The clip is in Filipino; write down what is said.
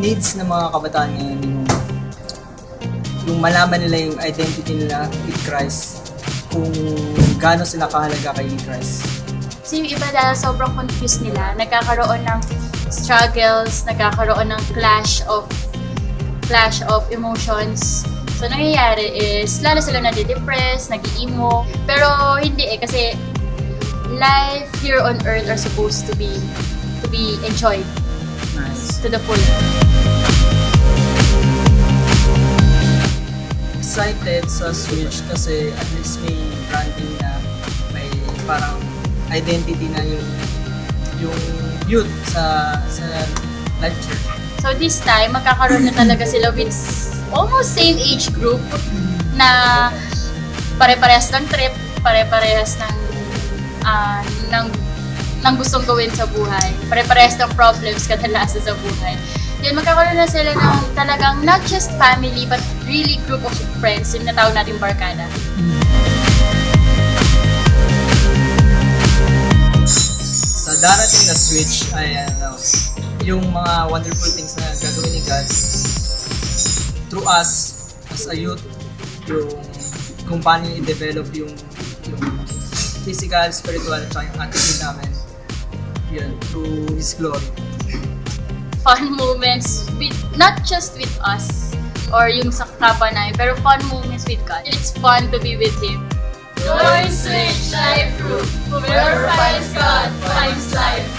needs ng mga kabataan ngayon, yung malaman nila yung identity nila with Christ, kung gaano sila kahalaga kay Christ. Kasi yung iba dahil sobrang confused nila, nagkakaroon ng struggles, nagkakaroon ng clash of emotions. So nangyayari is, lalo sila nade-depress, nag-emo. Pero hindi kasi life here on earth are supposed to be enjoyed Nice. to the full. Excited sa Switch kasi at least may branding na, may parang identity na yung youth sa life church. So this time, magkakaroon na talaga sila with almost same age group na pare-parehas ng trip, pare-parehas ng gustong gawin sa buhay, pare-parehas ng problems kadalasan sa buhay. Yun, magkakaroon na sila ng talagang not just family but really group of friends, yung natawag natin barkada. Sa darating na Switch ay yung mga wonderful things na gagawin ni God through us as a youth, yung kung paano i-develop yung physical, spiritual, at yung attitude namin, yun, through His glory. Fun moments with not just with us or yung sa kapwa namin, pero fun moments with God. It's fun to be with Him. Join Switch Life Group. Whoever finds God finds life.